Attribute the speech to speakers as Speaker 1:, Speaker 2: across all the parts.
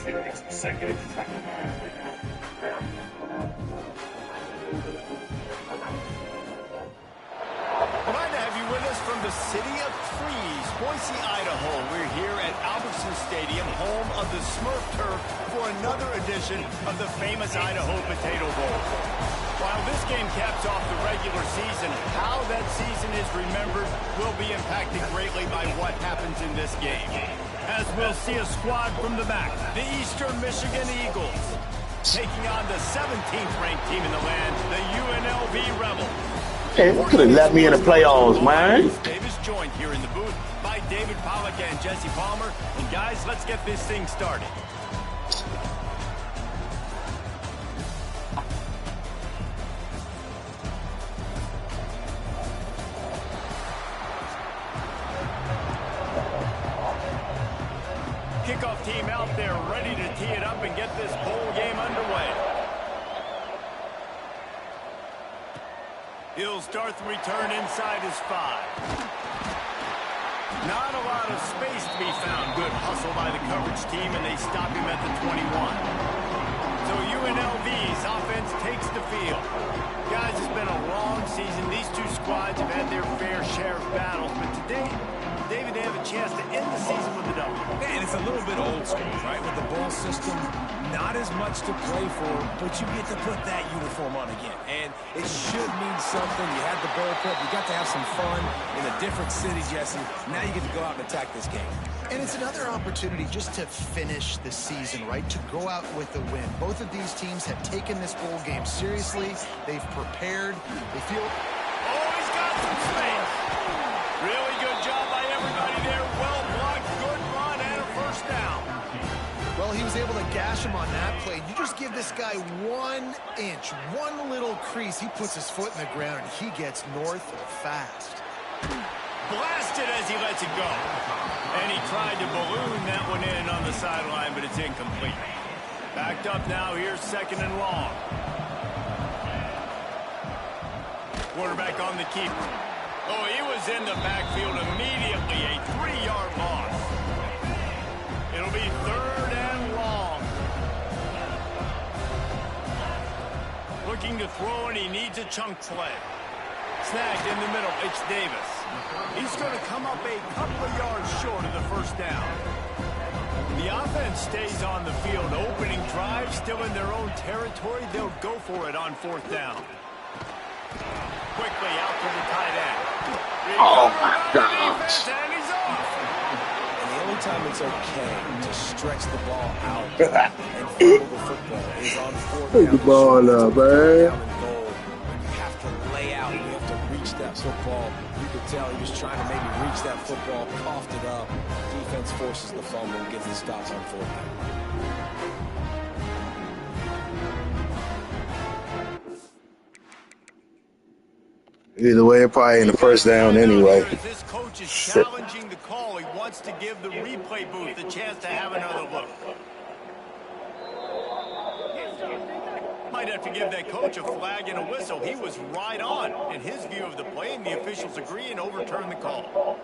Speaker 1: Glad to have you with us from the city of trees, Boise, Idaho. We're here at Albertson Stadium, home of the Smurf Turf, for another edition of the famous Idaho Potato Bowl. While this game caps off the regular season, how that season is remembered will be impacted greatly by what happens in this game. As we'll see a squad from the back, the Eastern Michigan Eagles, taking on the 17th ranked team in the land, the UNLV Rebels.
Speaker 2: Hey, they could have let me in the playoffs, man.
Speaker 1: Davis joined here in the booth by David Pollack and Jesse Palmer. And guys, let's get this thing started. Kickoff team out there ready to tee it up and get this bowl game underway. He'll start the return inside his 5. Not a lot of space to be found. Good hustle by the coverage team, and they stop him at the 21. So UNLV's offense takes the field. Guys, it's been a long season. These two squads have had their fair share of battles, but today, David, they have a chance to end the season with a W.
Speaker 3: Man, it's a little bit old school, right? With the bowl system, not as much to play for, but you get to put that uniform on again. And it should mean something. You had the bowl prep. You got to have some fun in a different city, Jesse. Now you get to go out and attack this game.
Speaker 4: And it's another opportunity just to finish the season, right? To go out with a win. Both of these teams have taken this bowl game seriously. They've prepared. They feel...
Speaker 1: Oh, he's got some space. Really good job by everybody there. Well blocked, good run, and a first down.
Speaker 4: Well, he was able to gash him on that play. You just give this guy 1 inch, one little crease. He puts his foot in the ground, and he gets north fast.
Speaker 1: Blasted as he lets it go. And he tried to balloon that one in on the sideline, but it's incomplete. Backed up now. Here's 2nd and long. Quarterback on the keeper. Oh, he was in the backfield immediately. A 3-yard loss. It'll be 3rd and long. Looking to throw, and he needs a chunk play. Snagged in the middle. It's Davis. He's going to come up a couple of yards short of the first down. The offense stays on the field. Opening drive, still in their own territory. They'll go for it on 4th down. Quickly out to the tight end.
Speaker 2: Oh, my gosh.
Speaker 1: And he's off.
Speaker 3: And the only time it's okay to stretch the ball out and fumble the football is on 4th down.
Speaker 2: Pick the ball up, man.
Speaker 3: You have to lay out. You have to reach that football. You could tell he was trying to maybe reach that football, coughed it up. Defense forces the fumble and gets the stops on 4th down.
Speaker 2: Either way, probably in the first down anyway.
Speaker 1: This coach is challenging the call. He wants to give the replay booth a chance to have another look. Might have to give that coach a flag and a whistle. He was right on in his view of the play, and the officials agree and overturn the call.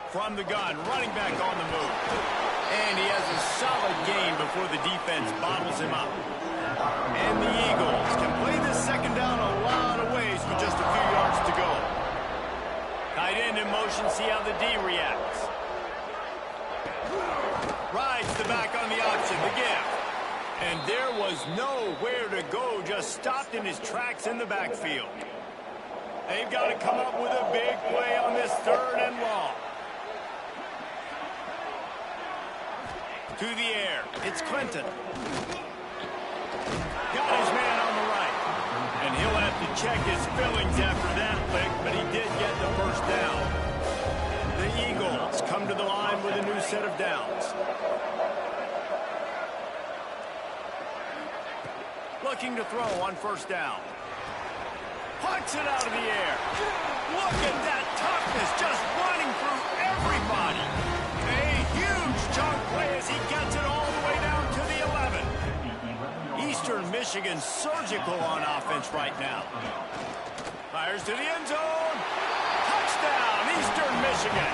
Speaker 1: From the gun, running back on the move. And he has a solid gain before the defense bottles him up. And the Eagles can play this 2nd down a lot of ways with just a few yards to go. Tight end in motion, see how the D reacts. Rides the back on the option, the gift. And there was nowhere to go, just stopped in his tracks in the backfield. They've got to come up with a big play on this 3rd and long. To the air, it's Clinton. Got his man on the right. And he'll have to check his fillings after that lick, but he did get the first down. The Eagles come to the line with a new set of downs. Looking to throw on 1st down. Pucks it out of the air. Look at that toughness, just running through everybody. A huge chunk play as he gets it all the way down to the 11. Eastern Michigan surgical on offense right now. All Fires to the end zone. Touchdown, Eastern Michigan.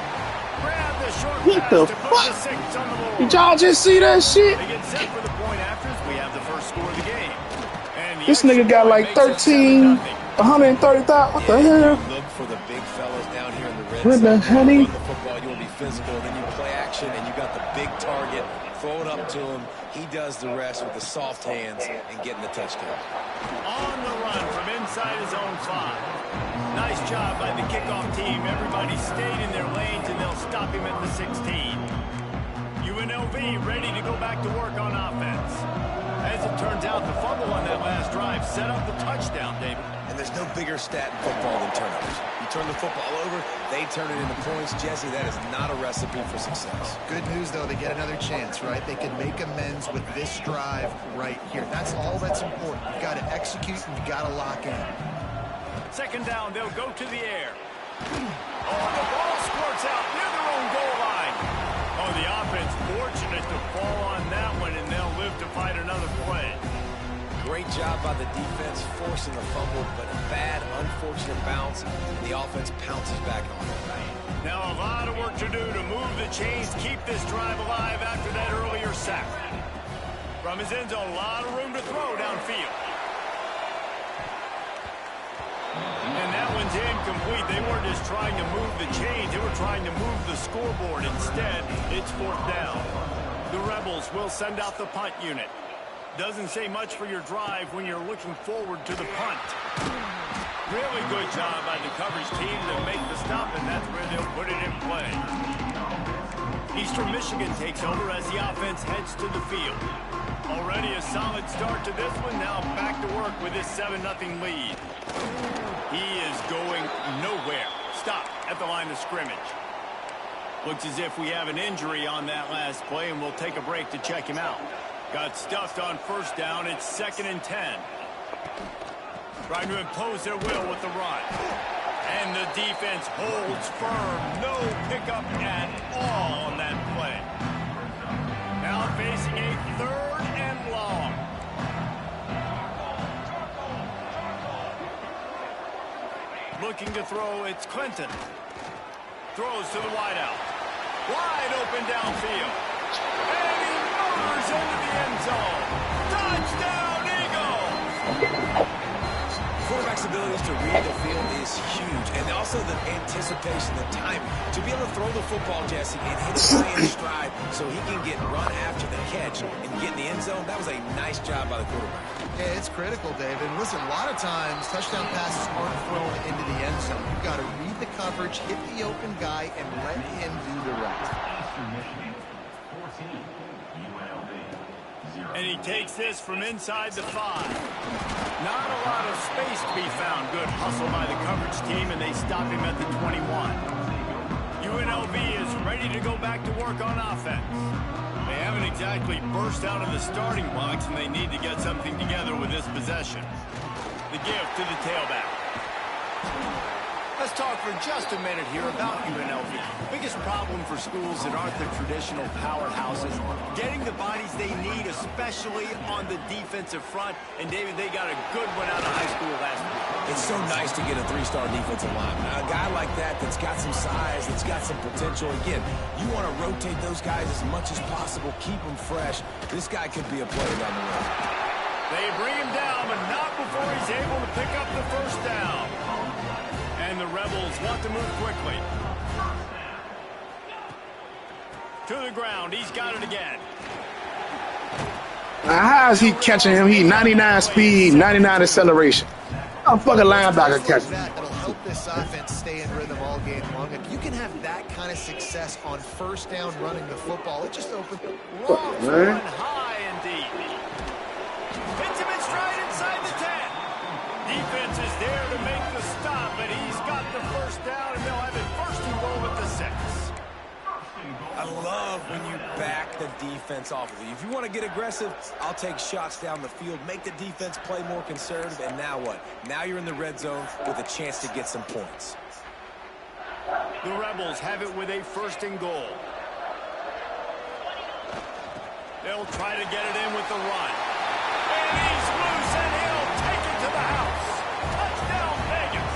Speaker 1: Grab the short
Speaker 2: What
Speaker 1: pass
Speaker 2: the
Speaker 1: to put
Speaker 2: fuck?
Speaker 1: the 6 on the board.
Speaker 2: Did y'all just see that shit?
Speaker 1: They get set for the point afters. We have the first score of the game. And the
Speaker 2: This
Speaker 1: extra
Speaker 2: nigga got
Speaker 1: point
Speaker 2: like
Speaker 1: makes it
Speaker 2: 13,
Speaker 1: 7-0.
Speaker 2: 130,000. What the
Speaker 3: Yeah,
Speaker 2: hell?
Speaker 3: you look for the big fellas down here in the red
Speaker 2: What
Speaker 3: zone.
Speaker 2: the hell?
Speaker 3: You run the football, you want to be physical, then you play action, and you got the big target. Throw it up to him. He does the rest with the soft hands and getting the touchdown.
Speaker 1: On the run from inside his own 5. Nice job by the kickoff team. Everybody stayed in their lanes, and they'll stop him at the 16. UNLV ready to go back to work on offense. As it turns out, the fumble on that last drive set up the touchdown, David.
Speaker 3: And there's no bigger stat in football than turnovers. You turn the football over, they turn it into points. Jesse, that is not a recipe for success.
Speaker 4: Good news, though, they get another chance, right? They can make amends with this drive right here. That's all that's important. You've got to execute and you've got to lock in.
Speaker 1: Second down, they'll go to the air. Oh, the ball squirts out near their own goal line. Oh, the offense fortunate to fall on that one, and they'll live to fight another play.
Speaker 3: Great job by the defense forcing the fumble, but a bad, unfortunate bounce, and the offense pounces back on it.
Speaker 1: Now a lot of work to do to move the chains, keep this drive alive after that earlier sack. From his end zone, a lot of room to throw downfield. And that one's incomplete. They weren't just trying to move the chains, they were trying to move the scoreboard. Instead, it's 4th down. The Rebels will send out the punt unit. Doesn't say much for your drive when you're looking forward to the punt. Really good job by the coverage team to make the stop, and that's where they'll put it in play. Eastern Michigan takes over as the offense heads to the field. Already a solid start to this one. Now back to work with his 7-0 lead. He is going nowhere. Stop at the line of scrimmage. Looks as if we have an injury on that last play, and we'll take a break to check him out. Got stuffed on first down. It's 2nd and 10. Trying to impose their will with the run. And the defense holds firm. No pickup at all on that play. Now facing a 3rd and long. Looking to throw, it's Clinton. Throws to the wideout. Wide open downfield. And he murders into the end zone. Touchdown, Eagles!
Speaker 3: Quarterback's abilities to read the field is huge, and also the anticipation, the time to be able to throw the football, Jesse, and hit it high in stride so he can get run after the catch and get in the end zone. That was a nice job by the quarterback.
Speaker 4: Yeah, it's critical, David. Listen, a lot of times touchdown passes aren't thrown into the end zone. You've got to read the coverage, hit the open guy, and let him do the rest.
Speaker 1: And he takes this from inside the 5. Not a lot of space to be found. Good hustle by the coverage team, and they stop him at the 21. UNLV is ready to go back to work on offense. They haven't exactly burst out of the starting blocks, and they need to get something together with this possession. The give to the tailback. Let's talk for just a minute here about UNLV. Biggest problem for schools that aren't the traditional powerhouses, getting the bodies they need, especially on the defensive front. And, David, they got a good one out of high school last week.
Speaker 3: It's so nice to get a 3-star defensive lineman. Now, a guy like that's got some size, that's got some potential. Again, you want to rotate those guys as much as possible, keep them fresh. This guy could be a player down the road.
Speaker 1: They bring him down, but not before he's able to pick up the first down. And the Rebels want to move quickly. To the ground. He's got it again.
Speaker 2: Now, how is he catching him? He 99 speed, 99 acceleration. How fucking linebacker catching?
Speaker 4: That'll help this offense stay in rhythm all game long. If you can have that kind of success on first down running the football, it just opens the
Speaker 1: Long run high indeed. Hits him in stride inside the 10. Defense is there to make the stop, but he's got the first down, and they'll have it 1st and goal at the 6.
Speaker 3: I love when you back the defense off of you. If you want to get aggressive, I'll take shots down the field, make the defense play more conservative, and now what? Now you're in the red zone with a chance to get some points.
Speaker 1: The Rebels have it with a 1st and goal. They'll try to get it in with the run. And he's loose, and he'll take it to the house. Touchdown, Vegas.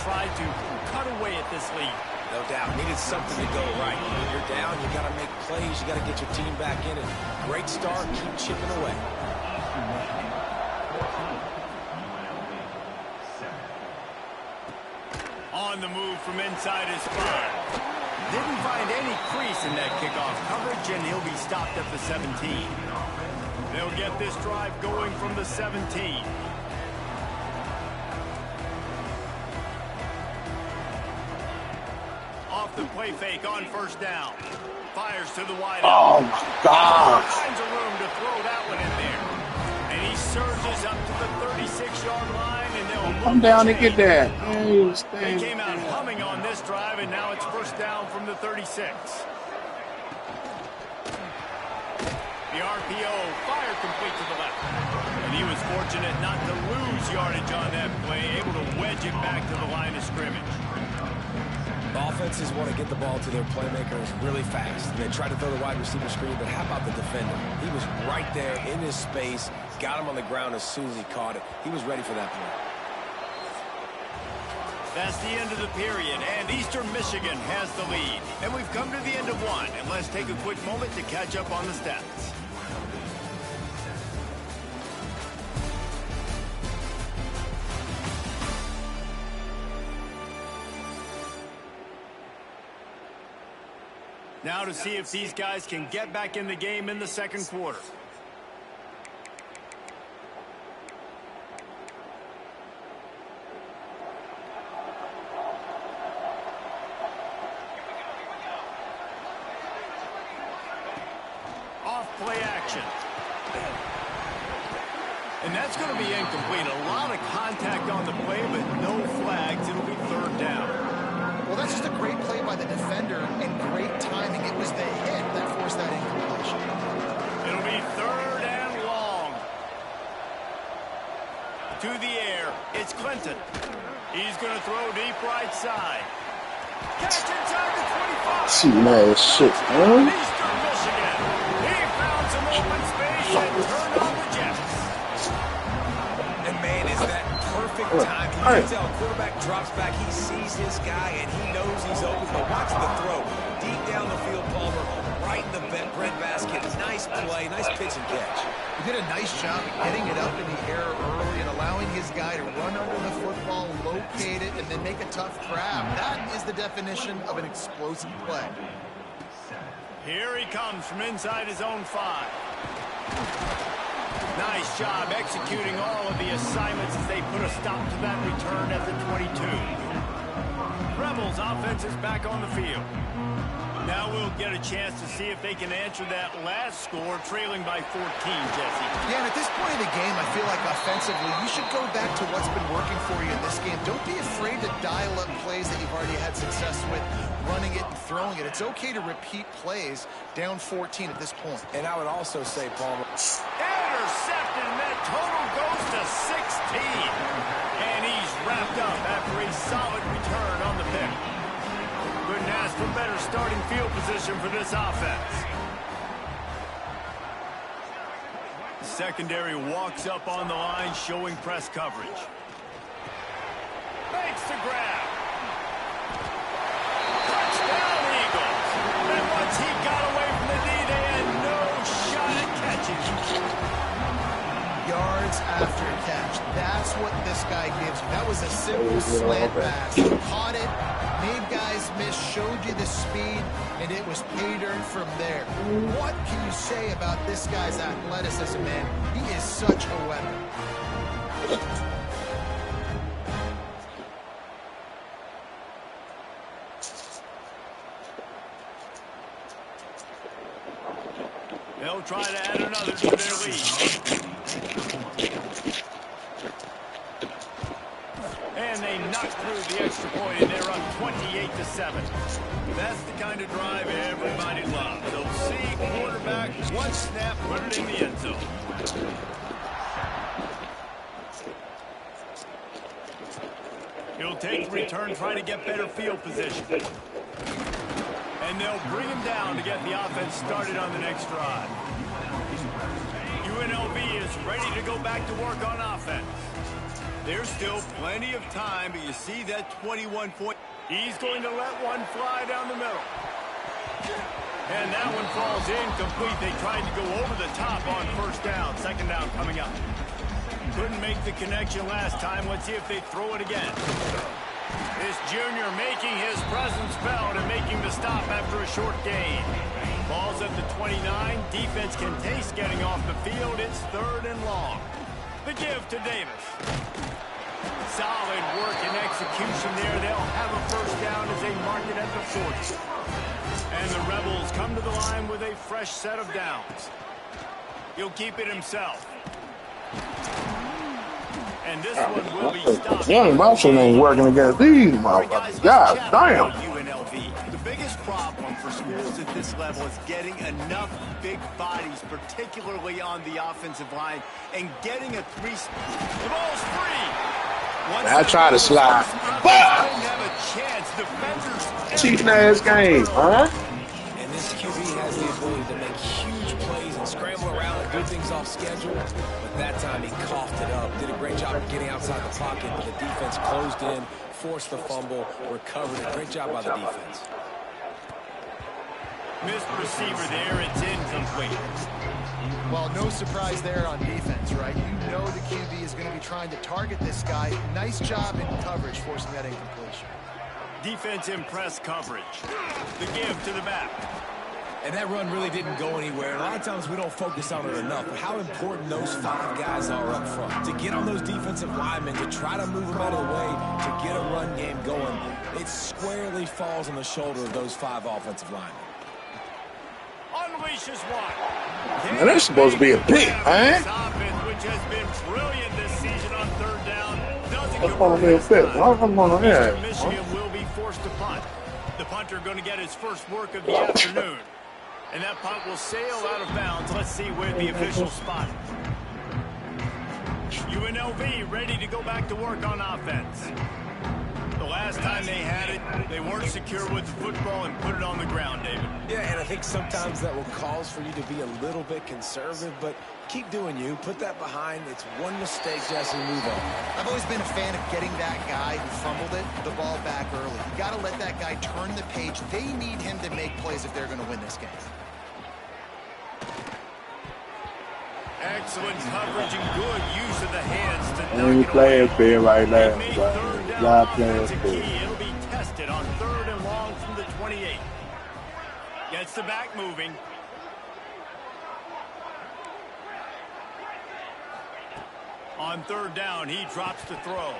Speaker 1: try to cut away at this lead.
Speaker 3: No doubt. Needed something to go right. When you're down, you got to make plays. You got to get your team back in it. Great start. Keep chipping away.
Speaker 1: On the move from inside his 5. Didn't find any crease in that kickoff coverage, and he'll be stopped at the 17. They'll get this drive going from the 17. Off the play fake on first down. Fires to the wide out.
Speaker 2: Oh, my God.
Speaker 1: Finds a room to throw that one in there. And he surges up to the 36-yard line, and they'll
Speaker 2: Come down and get that.
Speaker 1: They came out humming on this drive, and now it's first down from the 36. The RPO fire complete to the left. And he was fortunate not to lose yardage on that play, able to wedge it back to the line of scrimmage.
Speaker 3: Offenses want to get the ball to their playmakers really fast. They try to throw the wide receiver screen, but how about the defender? He was right there in his space, got him on the ground as soon as he caught it. He was ready for that play.
Speaker 1: That's the end of the period, and Eastern Michigan has the lead. And we've come to the end of one, and let's take a quick moment to catch up on the stats. Now to see if these guys can get back in the game in the second quarter. Off play action. And that's going to be incomplete. A lot of contact on the play, but no flags. It'll be third down.
Speaker 4: Well, that's just a great play by the defender and great timing. It was the hit that forced that incompletion.
Speaker 1: It'll be third and long. To the air, it's Clinton. He's going to throw deep right side. Catch inside the 25.
Speaker 2: See, man, shit, man.
Speaker 1: Eastern Michigan. He found some open space and turned on the Jets.
Speaker 3: And, man, is that perfect time. You can tell quarterback drops back. He sees his guy, and he knows he's open. But watch the throw. Deep down the field, Palmer, right in the bread basket. Nice play, nice pitch and catch.
Speaker 4: He did a nice job getting it up in the air early and allowing his guy to run under the football, locate it, and then make a tough grab. That is the definition of an explosive play.
Speaker 1: Here he comes from inside his own 5. Nice job executing all of the assignments as they put a stop to that return at the 22. Rebels offense is back on the field. Now we'll get a chance to see if they can answer that last score, trailing by 14, Jesse.
Speaker 4: Yeah, and at this point of the game, I feel like offensively, you should go back to what's been working for you in this game. Don't be afraid to dial up plays that you've already had success with, running it and throwing it. It's okay to repeat plays down 14 at this point.
Speaker 3: And I would also say, Palmer,
Speaker 1: Intercepted, and that total goes to 16. And he's wrapped up after a solid return on the pick. Couldn't ask for better starting field position for this offense. Secondary walks up on the line, showing press coverage. Makes the grab. Touchdown, Eagles. And once he got away from the D, they had no shot at catching him.
Speaker 4: Yards after catch. That's what this guy gives you. That was a simple slant pass. He caught it, made guys miss, showed you the speed, and it was pay dirt from there. What can you say about this guy's athleticism, man? He is such a weapon.
Speaker 1: They'll try to add another to their lead. And they knock through the extra point, and they're up 28-7. That's the kind of drive everybody loves. They'll see quarterback, one snap, put it in the end zone. He'll take the return, try to get better field position. And they'll bring him down to get the offense started on the next drive. UNLV is ready to go back to work on offense. There's still plenty of time, but you see that 21 point. He's going to let one fly down the middle. And that one falls incomplete. They tried to go over the top on first down. Second down coming up. Couldn't make the connection last time. Let's see if they throw it again. This junior making his presence felt and making the stop after a short gain. Ball's at the 29. Defense can taste getting off the field. It's 3rd and long. The give to Davis. Solid work and execution there. They'll have a first down as they mark it at the 40. And the Rebels come to the line with a fresh set of downs. He'll keep it himself. And this one will be stopped.
Speaker 2: Damn, my shit ain't working against these motherfuckers. God damn.
Speaker 1: UNLV. The biggest problem for schools at this level is getting enough big bodies, particularly on the offensive line, and getting a three. The ball's free.
Speaker 2: I try to slide. Fuck! Cheating ass game, huh?
Speaker 3: And this QB has the ability to make huge plays and scramble around and do things off schedule. But that time he coughed it up. Did a great job of getting outside the pocket, but the defense closed in, forced the fumble, recovered it. Great job by the defense.
Speaker 1: Missed receiver there. It's incomplete.
Speaker 4: Well, no surprise there on defense, right? You know the QB is going to be trying to target this guy. Nice job in coverage, forcing that incompletion.
Speaker 1: Defense in press coverage. The give to the back.
Speaker 3: And that run really didn't go anywhere. A lot of times we don't focus on it enough, but how important those 5 guys are up front. To get on those defensive linemen, to try to move them out of the way, to get a run game going, it squarely falls on the shoulder of those 5 offensive linemen.
Speaker 1: Unleashes one.
Speaker 2: Now, that's supposed to be a pick, man.
Speaker 1: Which has been brilliant this season on 3rd down. Doesn't
Speaker 2: That's supposed to be a pick. I'm on here.
Speaker 1: Michigan will be forced to punt. The punter going to get his first work of the afternoon. And that punt will sail out of bounds. Let's see where the officials spot it. UNLV ready to go back to work on offense. The last time they had it, they weren't secure with the football and put it on the ground, David.
Speaker 3: Yeah, and I think sometimes that will cause for you to be a little bit conservative, but keep doing you. Put that behind. It's one mistake, Jesse, move on.
Speaker 4: I've always been a fan of getting that guy who fumbled it, the ball back early. You got to let that guy turn the page. They need him to make plays if they're going to win this game.
Speaker 1: Excellent coverage and good use of the hands to knock
Speaker 2: Any
Speaker 1: it
Speaker 2: players
Speaker 1: away.
Speaker 2: fair right now.
Speaker 1: They made 3rd down
Speaker 2: God
Speaker 1: offense
Speaker 2: players
Speaker 1: a key.
Speaker 2: fair.
Speaker 1: It'll be tested on 3rd and long from the 28. Gets the back moving. On 3rd down, he drops to throw.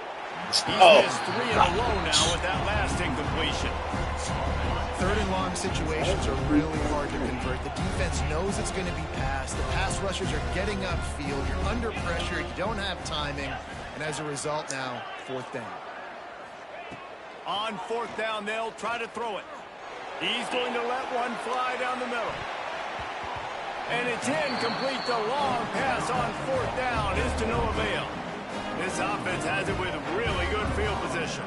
Speaker 1: He's missed 3 in a row now with that last incompletion.
Speaker 4: 3rd and long situations are really hard to convert. The defense knows it's going to be passed. The pass rushers are getting upfield. You're under pressure. You don't have timing. And as a result now, 4th down.
Speaker 1: On 4th down, they'll try to throw it. He's going to let one fly down the middle. And it's incomplete. The long pass on 4th down is to no avail. This offense has it with really good field position.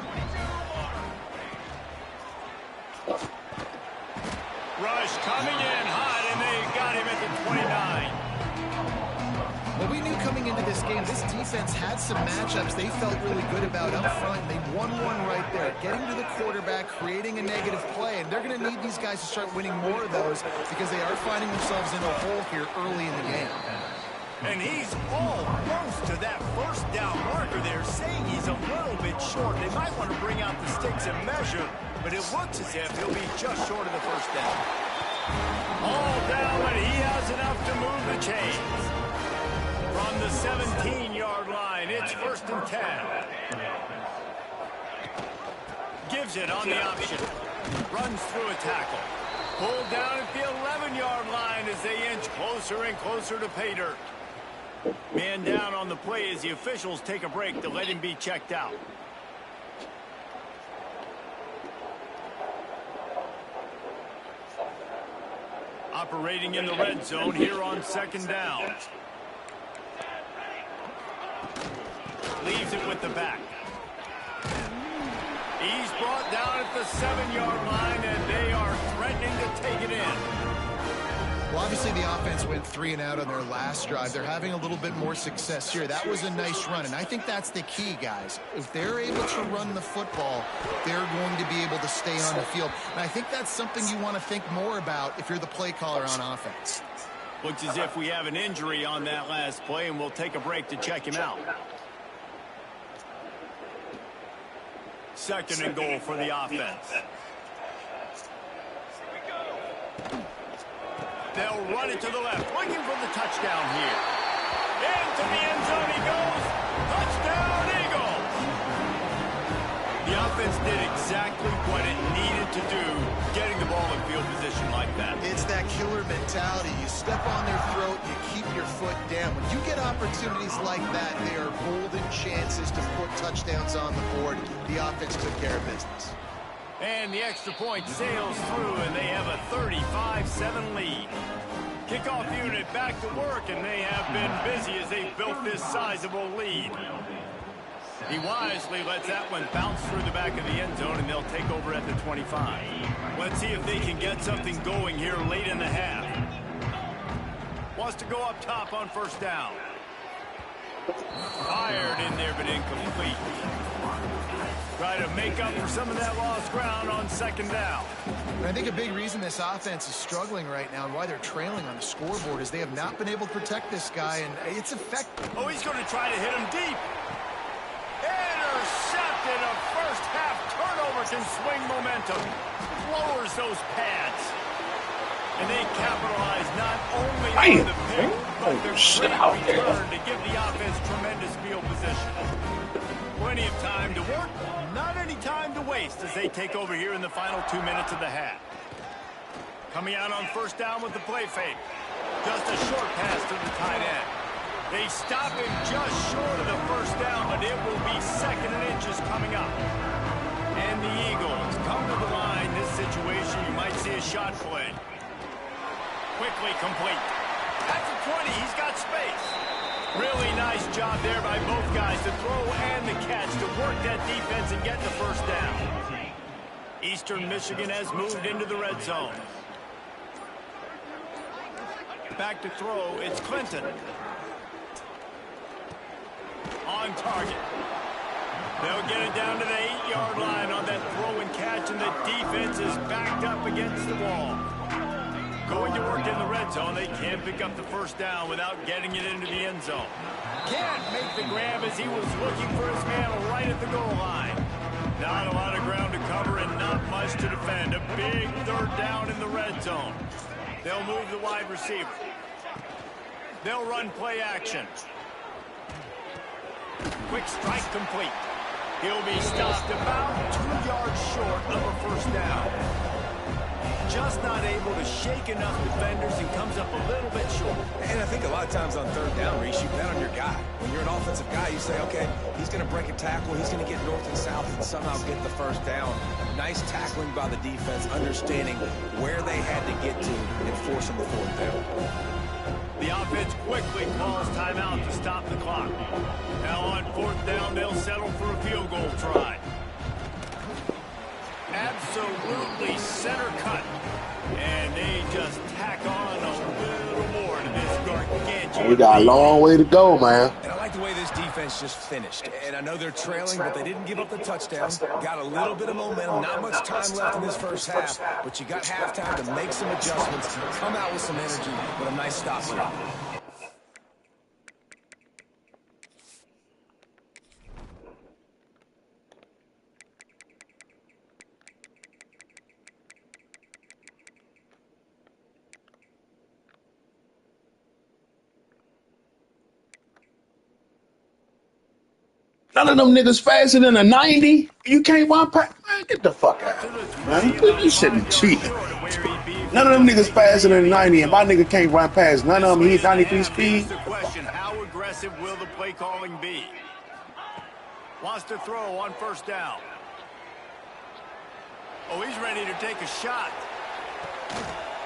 Speaker 1: Rush coming in hot, and they got him at the 29.
Speaker 4: Well, we knew coming into this game, this defense had some matchups they felt really good about up front. They won one right there, getting to the quarterback, creating a negative play, and they're going to need these guys to start winning more of those because they are finding themselves in a hole here early in the game.
Speaker 1: And he's almost to that first down marker there, saying he's a little bit short. They might want to bring out the sticks and measure, but it looks as if he'll be just short of the first down. All down, and he has enough to move the chains. From the 17-yard line, it's 1st and 10. Gives it on the option. Runs through a tackle. Pulled down at the 11-yard line as they inch closer and closer to pay dirt. Man down on the play as the officials take a break to let him be checked out. Operating in the red zone here on 2nd down. Leaves it with the back. He's brought down at the 7-yard line, and they are threatening to take it in.
Speaker 4: Well, obviously the offense went 3 and out on their last drive. They're having a little bit more success here. That was a nice run, and I think that's the key, guys. If they're able to run the football, they're going to be able to stay on the field. And I think that's something you want to think more about if you're the play caller on offense.
Speaker 1: Looks as if we have an injury on that last play, and we'll take a break to check him out. 2nd and goal for the offense. They'll run it to the left, looking for the touchdown here. Into the end zone he goes. Touchdown, Eagles! The offense did exactly what it needed to do, getting the ball in field position like that.
Speaker 4: It's that killer mentality. You step on their throat, you keep your foot down. When you get opportunities like that, they are golden chances to put touchdowns on the board. The offense took care of business.
Speaker 1: And the extra point sails through, and they have a 35-7 lead. Kickoff unit back to work, and they have been busy as they built this sizable lead. He wisely lets that one bounce through the back of the end zone, and they'll take over at the 25. Let's see if they can get something going here late in the half. Wants to go up top on 1st down. Fired in there, but incomplete. Try to make up for some of that lost ground on 2nd down.
Speaker 4: And I think a big reason this offense is struggling right now and why they're trailing on the scoreboard is they have not been able to protect this guy, and it's effective.
Speaker 1: Oh, he's going to try to hit him deep. Intercepted. A first-half turnover can swing momentum. Lowers those pads. And they capitalize not only on the pick, but the great return to give the offense tremendous field position. Plenty of time to work, not any time to waste as they take over here in the final 2 minutes of the half. Coming out on 1st down with the play fake. Just a short pass to the tight end. They stop him just short of the 1st down, but it will be 2nd and inches coming up. And the Eagles come to the line. This situation, you might see a shot play. Quickly complete. That's a 20. He's got space. Really nice job there by both guys to throw and the catch to work that defense and get the 1st down. Eastern Michigan has moved into the red zone. Back to throw. It's Clinton. On target. They'll get it down to the 8-yard line on that throw and catch, and the defense is backed up against the wall. Going to work in the red zone. They can't pick up the 1st down without getting it into the end zone. Can't make the grab as he was looking for his man right at the goal line. Not a lot of ground to cover and not much to defend. A big 3rd down in the red zone. They'll move the wide receiver. They'll run play action. Quick strike complete. He'll be stopped about 2 yards short of a 1st down. Just not able to shake enough defenders and comes up a little bit short.
Speaker 3: And I think a lot of times on 3rd down, Reese, you bet on your guy. When you're an offensive guy, you say, okay, he's going to break a tackle, he's going to get north and south and somehow get the 1st down. Nice tackling by the defense, understanding where they had to get to and forcing the 4th down.
Speaker 1: The offense quickly calls timeout to stop the clock. Now on 4th down, they'll settle for a field goal try. Absolutely center cut. And they just tack on a little more to this gargantuan.
Speaker 2: We got a long way to go, man.
Speaker 3: And I like the way this defense just finished. And I know they're trailing, but they didn't give up the touchdown. Got a little bit of momentum. Not much time left in this 1st half, but you got halftime to make some adjustments, come out with some energy, with a nice stop here.
Speaker 2: None of them niggas faster than a 90. You can't run past. Man, get the fuck out of here, man. You shouldn't cheat. None of them niggas faster than a 90, and my nigga can't run past none of them. He's 93 speed.
Speaker 1: The question, how aggressive will the play calling be? Wants to throw on 1st down. Oh, he's ready to take a shot.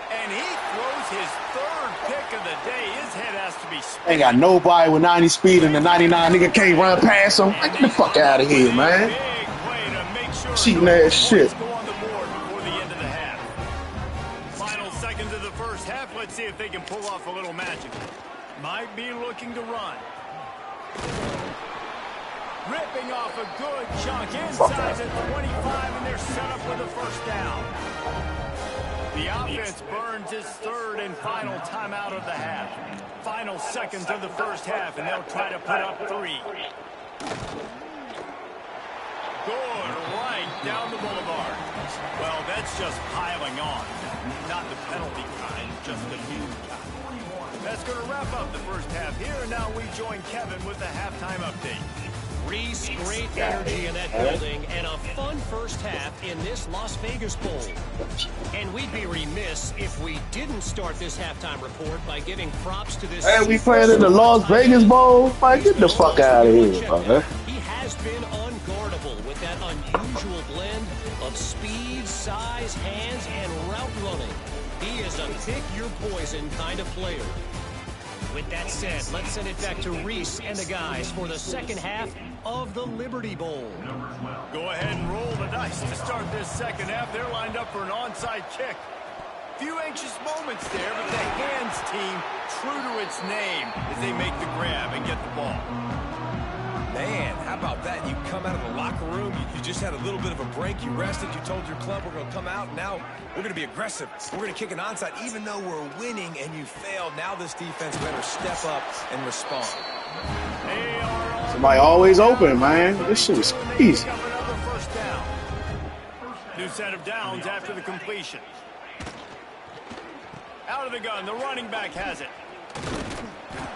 Speaker 1: And he throws his 3rd pick of the day. His head has to be spinning.
Speaker 2: Ain't got nobody with 90 speed, and the 99 nigga can't run past him. Get the fuck out of here, man.
Speaker 1: Big play to make sure
Speaker 2: Cheating ass shit.
Speaker 1: go on the board before the end of the half. Final seconds of the 1st half. Let's see if they can pull off a little magic. Might be looking to run. Ripping off a good chunk inside the 25, and they're set up with a first down. The offense burns its third and final timeout of the half. Final seconds of the first half, and they'll try to put up 3. Good right down the boulevard. Well, that's just piling on. Not the penalty kind, just the new kind. That's going to wrap up the first half here, and now we join Kevin with the halftime update.
Speaker 5: Reese, great energy in that building and a fun first half in this Las Vegas Bowl. And we'd be remiss if we didn't start this halftime report by giving props to this.
Speaker 2: Hey, we playing in the Las Vegas Bowl? Man, get the fuck out of here, brother.
Speaker 5: He has been unguardable with that unusual blend of speed, size, hands, and route running. He is a pick-your-poison kind of player. With that said, let's send it back to Reese and the guys for the second half of the Liberty Bowl.
Speaker 1: Go ahead and roll the dice to start this second half. They're lined up for an onside kick. Few anxious moments there, but the hands team, true to its name, as they make the grab and get the ball.
Speaker 3: Man, how about that? You come out of the locker room, you just had a little bit of a break, you rested, you told your club we're going to come out, and now we're going to be aggressive. We're going to kick an onside, even though we're winning and you failed. Now this defense better step up and respond.
Speaker 2: Somebody always open, man. This shit is easy.
Speaker 1: New set of downs after the completion. Out of the gun, the running back has it.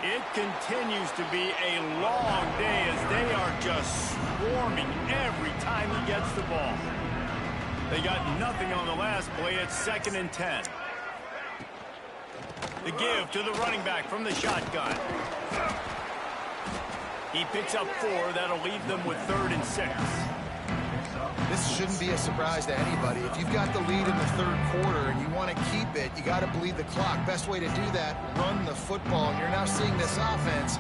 Speaker 1: It continues to be a long day as they are just swarming every time he gets the ball. They got nothing on the last play. It's 2nd and 10. The give to the running back from the shotgun. He picks up 4. That'll leave them with 3rd and 6.
Speaker 4: This shouldn't be a surprise to anybody. If you've got the lead in the third quarter and you want to keep it, you got to bleed the clock. Best way to do that, run the football. And you're now seeing this offense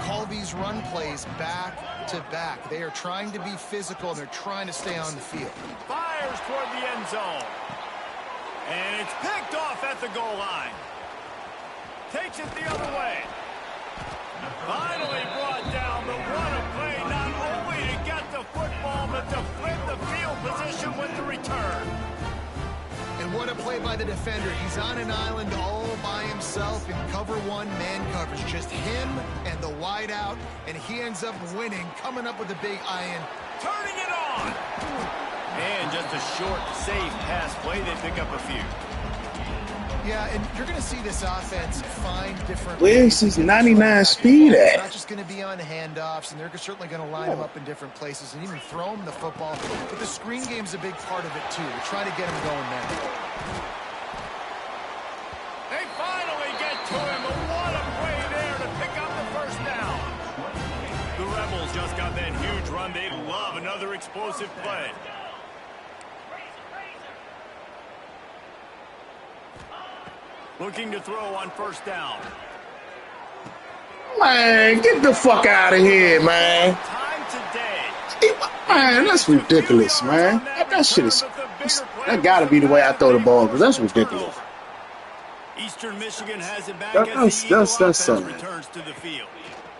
Speaker 4: call these run plays back to back. They are trying to be physical, and they're trying to stay on the field.
Speaker 1: Fires toward the end zone. And it's picked off at the goal line. Takes it the other way. Finally brought down, but what a play, not only to get the football, but to flip the field position with the return.
Speaker 4: And what a play by the defender. He's on an island all by himself in cover 1 man coverage. Just him and the wide out, and he ends up winning, coming up with a big iron.
Speaker 1: Turning it on. And just a short, safe pass play. They pick up a few.
Speaker 4: Yeah, and you're going to see this offense find different...
Speaker 2: Where's his 99 speed at?
Speaker 4: It's not just going to be on handoffs, and they're certainly going to line them up in different places and even throw them the football. But the screen game's a big part of it, too. We're trying to get him going now.
Speaker 1: They finally get to him, but what a play there to pick up the first down. The Rebels just got that huge run. They love another explosive play. Looking to throw on first down.
Speaker 2: Man, get the fuck out of here, man.
Speaker 1: Time today.
Speaker 2: Man, that's ridiculous, man. That shit is... That gotta be the way I throw the ball, because that's ridiculous.
Speaker 1: Eastern Michigan has it back as the Eagle offense returns to the field.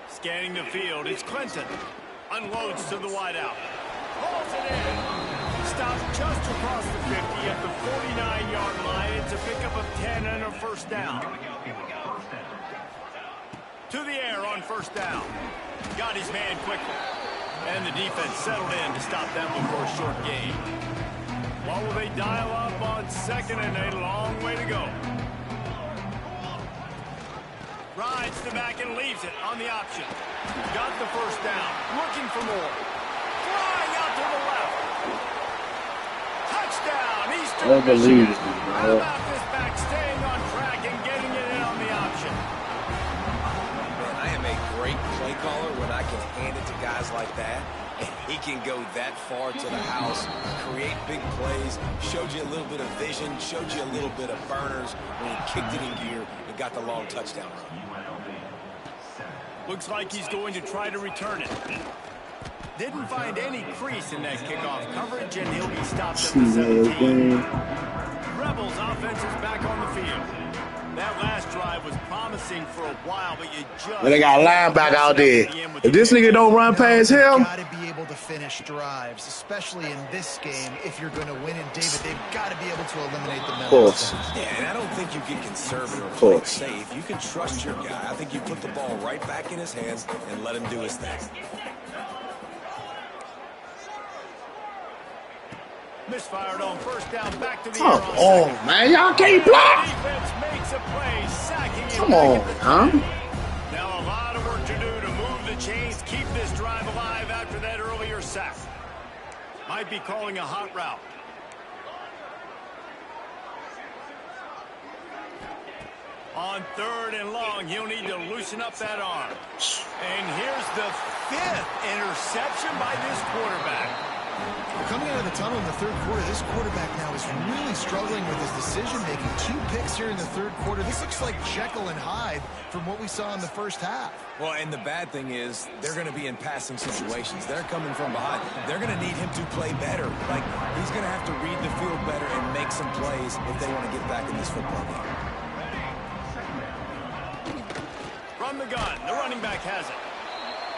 Speaker 1: Scanning the field, it's Clinton. Unloads to the wideout. Pulls it in. Stops just across the 50 at the 49-yard line. It's a pickup of 10 and a first down. To the air on first down. Got his man quickly. And the defense settled in to stop them before a short gain. What will they dial up on 2nd and a long way to go? Rides the back and leaves it on the option. Got the first down. Looking for more. Flying out to the left. Touchdown, Eastern Michigan. How about this back staying on track and getting it in on the option?
Speaker 3: Man, I am a great play caller when I can hand it to guys like that. And he can go that far to the house, create big plays, showed you a little bit of vision, showed you a little bit of burners when he kicked it in gear and got the long touchdown run.
Speaker 1: Looks like he's going to try to return it. Didn't find any crease in that kickoff coverage, and he'll be stopped at the 17. Rebels offense is back on the field. That last drive was promising for a while, but you just...
Speaker 2: They got a linebacker out there. If this nigga don't run past him...
Speaker 4: You've got to be able to finish drives, especially in this game. If you're going to win in David, they've got to be able to eliminate the mental.
Speaker 2: Of course.
Speaker 3: Yeah, and I don't think you get conservative or play it safe. You can trust your guy. I think you put the ball right back in his hands and let him do his thing.
Speaker 1: Misfired on first down, back to the
Speaker 2: Come on, man. Y'all can't block.
Speaker 1: Defense makes a play, sacking him.
Speaker 2: Come on, huh?
Speaker 1: Now a lot of work to do to move the chains, keep this drive alive after that earlier sack. Might be calling a hot route. On 3rd and long, he'll need to loosen up that arm. And here's the 5th interception by this quarterback.
Speaker 4: Coming out of the tunnel in the 3rd quarter, this quarterback now is really struggling with his decision-making. 2 picks here in the 3rd quarter. This looks like Jekyll and Hyde from what we saw in the first half.
Speaker 3: Well, and the bad thing is they're going to be in passing situations. They're coming from behind. They're going to need him to play better. Like, he's going to have to read the field better and make some plays if they want to get back in this football game.
Speaker 1: From the gun, the running back has it.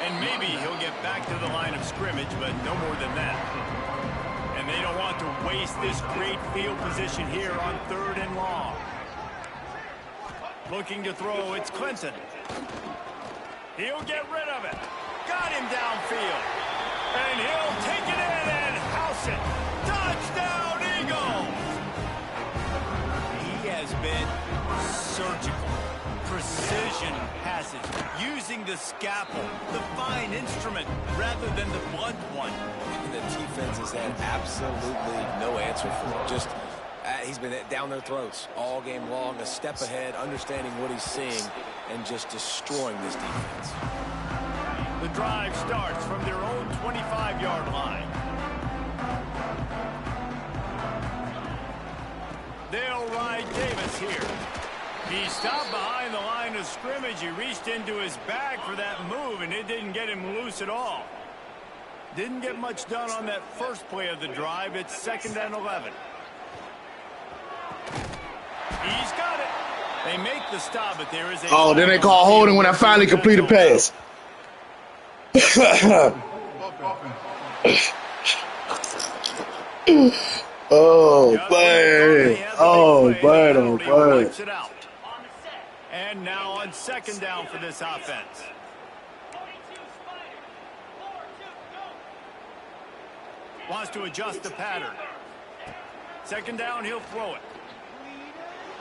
Speaker 1: And maybe he'll get back to the line of scrimmage, but no more than that. And they don't want to waste this great field position here on 3rd and long. Looking to throw, it's Clinton. He'll get rid of it. Got him downfield. And he'll take it in and house it. Touchdown, Eagles! He has been surgical. Precision passes, using the scalpel, the fine instrument, rather than the blunt one.
Speaker 3: The defense has had absolutely no answer for it. Just, he's been down their throats all game long, a step ahead, understanding what he's seeing, and just destroying this defense.
Speaker 1: The drive starts from their own 25-yard line. They'll ride Davis here. He stopped behind the line of scrimmage. He reached into his bag for that move, and it didn't get him loose at all. Didn't get much done on that first play of the drive. It's 2nd and 11. He's got it. They make the stop, but there is a...
Speaker 2: Oh, then they call holding when I finally complete a pass. Oh, bud. Oh, bud. Oh, bud.
Speaker 1: And now on 2nd down for this offense. Wants to adjust the pattern. 2nd down, he'll throw it.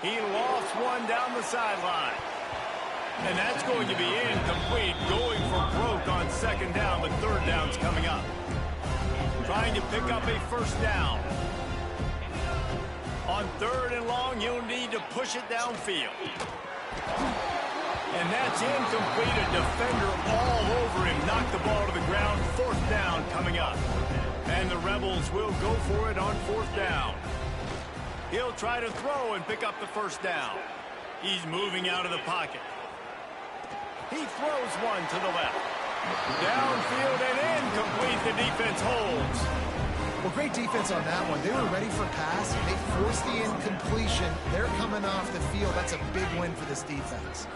Speaker 1: He lost one down the sideline. And that's going to be incomplete. Going for broke on 2nd down, but 3rd down's coming up. Trying to pick up a 1st down. On 3rd and long, you'll need to push it downfield. And that's incomplete. A defender all over him. Knocked the ball to the ground. 4th down coming up. And the Rebels will go for it on 4th down. He'll try to throw and pick up the 1st down. He's moving out of the pocket. He throws one to the left. Downfield and incomplete. The defense holds.
Speaker 4: Well, great defense on that one. They were ready for pass. They forced the incompletion. They're coming off the field. That's a big win for this defense.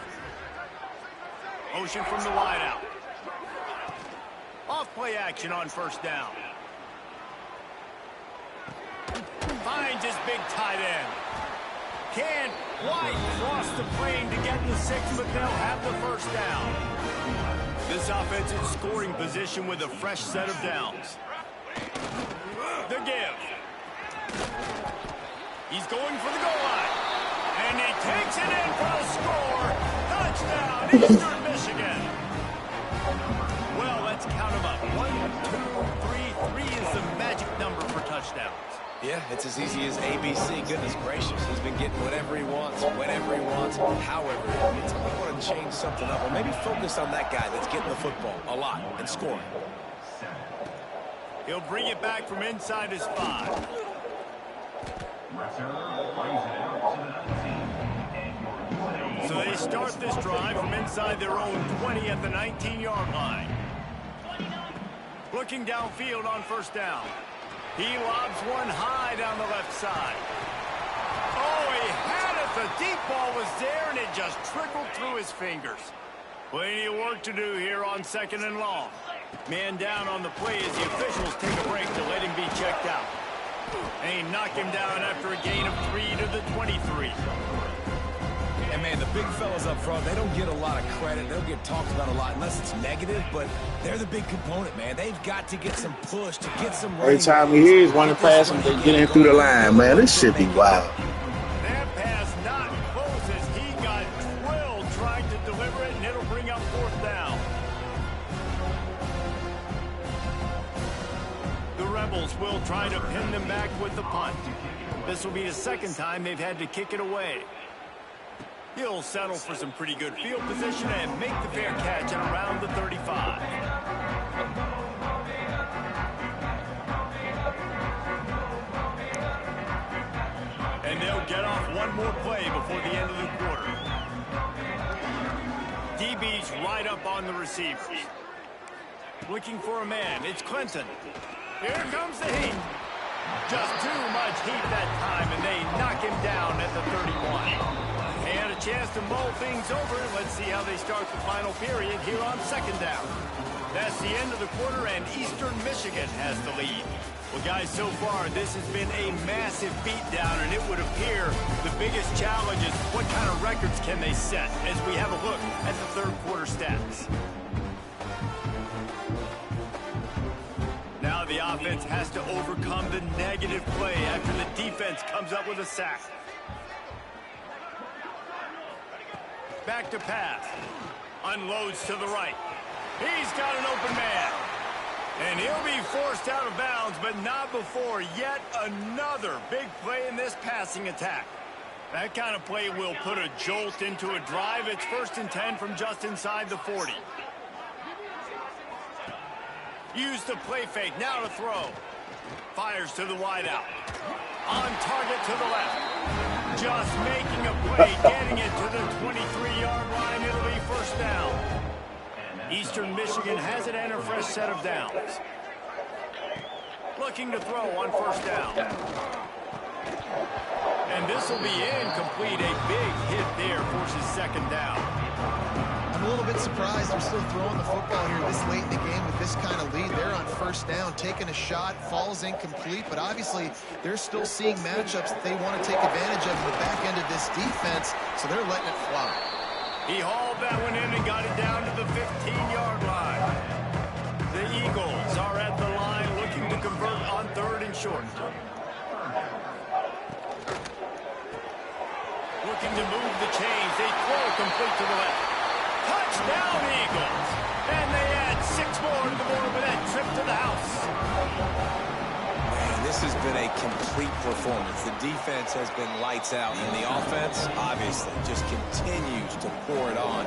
Speaker 1: Motion from the wideout. Off play action on 1st down. Finds his big tight end. Can't quite cross the plane to get the 6, but they'll have the 1st down. This offense in scoring position with a fresh set of downs. The give. He's going for the goal line. And he takes it in for the score. Touchdown, Eastern Michigan. Well, let's count them up. 1, 2, 3. 3 is the magic number for touchdowns.
Speaker 3: Yeah, it's as easy as ABC. Goodness gracious. He's been getting whatever he wants, whenever he wants, however he wants. We want to change something up, or maybe focus on that guy that's getting the football a lot and scoring.
Speaker 1: He'll bring it back from inside his 5. So they start this drive from inside their own 20 at the 19-yard line. Looking downfield on 1st down. He lobs one high down the left side. Oh, he had it The deep ball was there, and it just trickled through his fingers. Plenty of work to do here on 2nd and long. Man down on the play as the officials take a break to let him be checked out. And he knocked him down after a gain of 3 to the 23.
Speaker 3: And, man, the big fellas up front, they don't get a lot of credit. They don't get talked about a lot unless it's negative, but they're the big component, man. They've got to get some push, to get some running.
Speaker 2: Every time he hears running past him, they get in through the line, man. This shit be wild.
Speaker 1: That pass not close as he got drilled trying to deliver it, and it'll bring up 4th down. The Rebels will try to pin them back with the punt. This will be the 2nd time they've had to kick it away. He'll settle for some pretty good field position and make the fair catch at around the 35. And they'll get off one more play before the end of the quarter. DB's right up on the receivers. Looking for a man. It's Clinton. Here comes the heat. Just too much heat that time, and they knock him down at the 31. They had a chance to mull things over. Let's see how they start the final period here on 2nd down. That's the end of the quarter, and Eastern Michigan has the lead. Well, guys, so far, this has been a massive beatdown, and it would appear the biggest challenge is what kind of records can they set as we have a look at the 3rd quarter stats. Now the offense has to overcome the negative play after the defense comes up with a sack. Back to pass. Unloads to the right. He's got an open man. And he'll be forced out of bounds, but not before yet another big play in this passing attack. That kind of play will put a jolt into a drive. It's 1st and 10 from just inside the 40. Use the play fake. Now to throw. Fires to the wideout. On target to the left. Just making a play, getting it to the 23-yard line. It'll be 1st down. Eastern Michigan has it and a fresh set of downs. Looking to throw on 1st down. And this will be incomplete. A big hit there forces 2nd down.
Speaker 4: I'm a little bit surprised they're still throwing the football here this late in the game with this kind of lead. They're on 1st down, taking a shot, falls incomplete, but obviously they're still seeing matchups that they want to take advantage of in the back end of this defense, so they're letting it fly.
Speaker 1: He hauled that one in and got it down to the 15-yard line. The Eagles are at the line looking to convert on 3rd and short. Looking to move the chains. They throw complete to the left. Touchdown, Eagles. And they add 6 more to the board with that trip to the house.
Speaker 3: Man, this has been a complete performance. The defense has been lights out, and the offense, obviously, just continues to pour it on.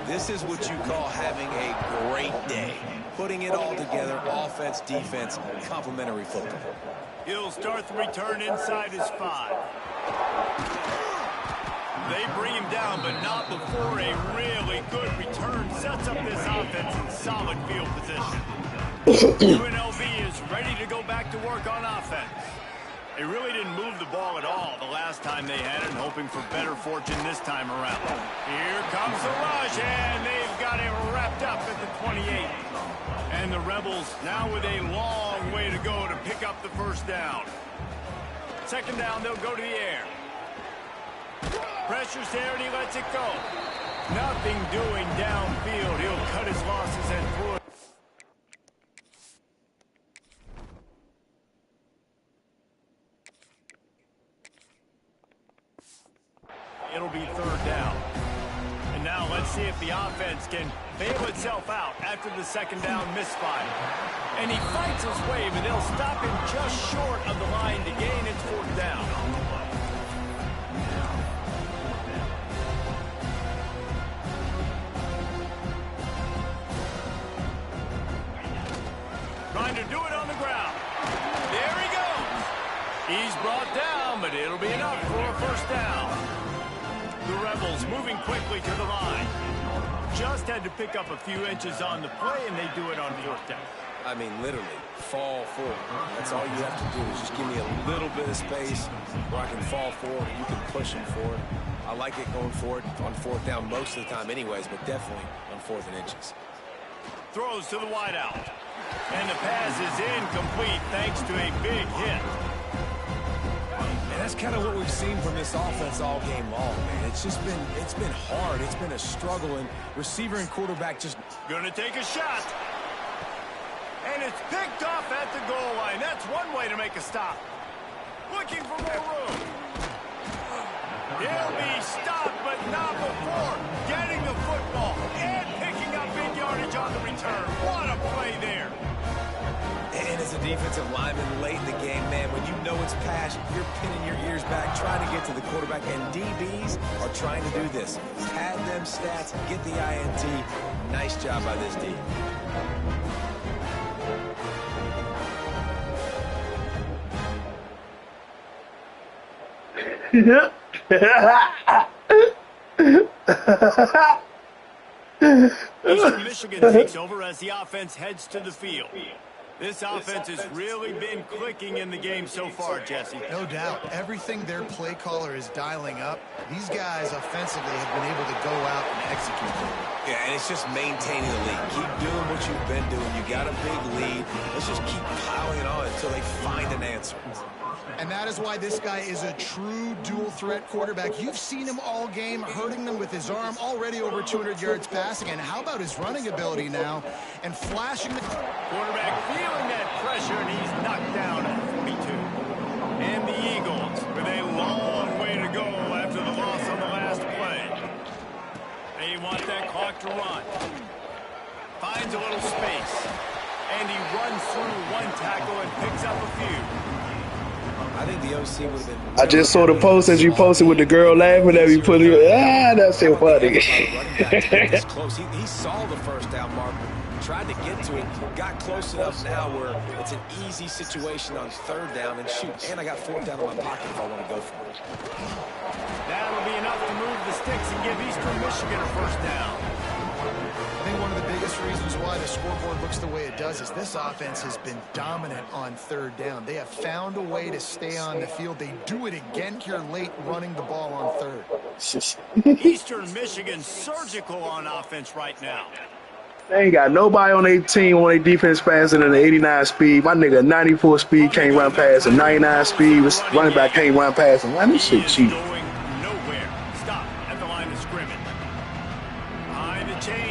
Speaker 3: This is what you call having a great day. Putting it all together, offense, defense, complementary football.
Speaker 1: He'll start the return inside his 5. They bring him down, but not before a really good return sets up this offense in solid field position. UNLV is ready to go back to work on offense. They really didn't move the ball at all the last time they had it, hoping for better fortune this time around. Here comes the rush, and they've got it wrapped up at the 28. And the Rebels now with a long way to go to pick up the 1st down. 2nd down, they'll go to the air. Pressure's there, and he lets it go. Nothing doing downfield. He'll cut his losses and throw it. It'll be 3rd down. And now let's see if the offense can bail itself out after the 2nd down misfire. And he fights his way, but they'll stop him just short of the line to gain its 4th down. Trying to do it on the ground. There he goes. He's brought down, but it'll be enough for a 1st down. The Rebels moving quickly to the line. Just had to pick up a few inches on the play, and they do it on 4th down.
Speaker 3: I mean, literally, fall forward. That's all you have to do is just give me a little bit of space where I can fall forward and you can push them forward. I like it going forward on fourth down most of the time anyways, but definitely on 4th and inches.
Speaker 1: Throws to the wideout. And the pass is incomplete thanks to a big hit.
Speaker 3: And that's kind of what we've seen from this offense all game long, man. It's been hard. It's been a struggle, and receiver and quarterback just
Speaker 1: gonna take a shot. And it's picked off at the goal line. That's one way to make a stop. Looking for more room. He'll be stopped, but not before getting the football and picking up big yardage on the return. What a play there.
Speaker 3: And as a defensive lineman late in the game, man, when you know it's pass, you're pinning your ears back, trying to get to the quarterback, and DBs are trying to do this. Pad them stats, get the INT. Nice job by this D.
Speaker 1: Eastern Michigan takes over as the offense heads to the field. This offense has really been clicking in the game so far, Jesse.
Speaker 4: No doubt. Everything their play caller is dialing up, these guys offensively have been able to go out and execute.
Speaker 3: Yeah, and it's just maintaining the lead. Keep doing what you've been doing. You got a big lead. Let's just keep piling it on until they find an answer.
Speaker 4: And that is why this guy is a true dual-threat quarterback. You've seen him all game, hurting them with his arm, already over 200 yards passing. And how about his running ability now? And flashing the
Speaker 1: quarterback feeling that pressure, and he's knocked down at 42. And the Eagles with a long way to go after the loss on the last play. They want that clock to run. Finds a little space. And he runs through one tackle and picks up a few.
Speaker 3: I think the OC would have been...
Speaker 2: I just saw the post as you posted with the girl laughing at me. That's so funny.
Speaker 3: Close. He saw the first down marker, tried to get to it, got close enough now where it's an easy situation on 3rd down and shoot. And I got 4th down in my pocket if I want to go for it.
Speaker 1: That'll be enough to move the sticks and give Eastern Michigan a first down.
Speaker 4: I think one of the biggest reasons why the scoreboard looks the way it does is this offense has been dominant on 3rd down. They have found a way to stay on the field. They do it again here late, running the ball on 3rd.
Speaker 1: Eastern Michigan surgical on offense right now.
Speaker 2: They ain't got nobody on their team on their defense faster than the 89 speed. My nigga 94 speed can't run past a 99 speed. Running back can't run past him. Man, this shit cheap.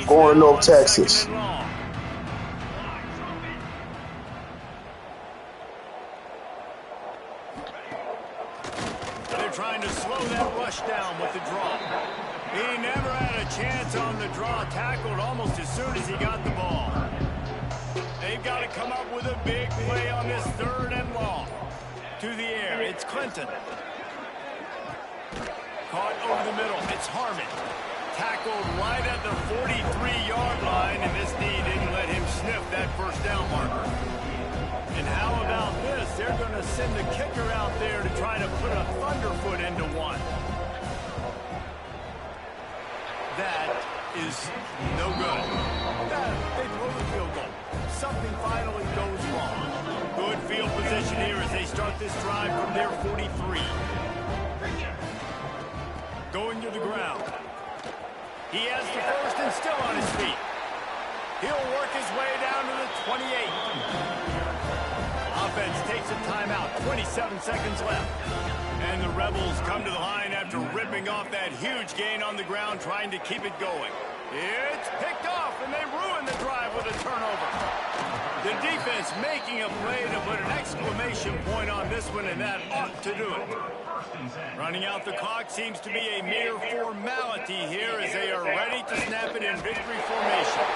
Speaker 2: Going to North Texas.
Speaker 1: They're trying to slow that rush down with the draw. He never had a chance on the draw. Tackled almost as soon as he got the ball. They've got to come up with a big play on this 3rd and long. To the air, it's Clinton. Caught over the middle, it's Harmon. Tackled right at the 43-yard line, and this D didn't let him sniff that first down marker. And how about this? They're going to send the kicker out there to try to put a thunderfoot into one. That is no good. They blow the field goal. Something finally goes wrong. Good field position here as they start this drive from their 43. Going to the ground. He has the first and still on his feet. He'll work his way down to the 28. Offense takes a timeout. 27 seconds left. And the Rebels come to the line after ripping off that huge gain on the ground, trying to keep it going. It's picked off, and they ruin the drive with a turnover. The defense making a play to put an exclamation point on this one, and that ought to do it. Running out the clock seems to be a mere formality here as they are ready to snap it in victory formation.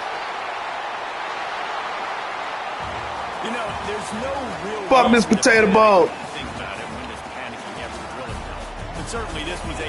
Speaker 1: You know, there's no real...
Speaker 2: Fuck this potato ball.
Speaker 1: Think about it when this panicking ever really comes. But certainly this was a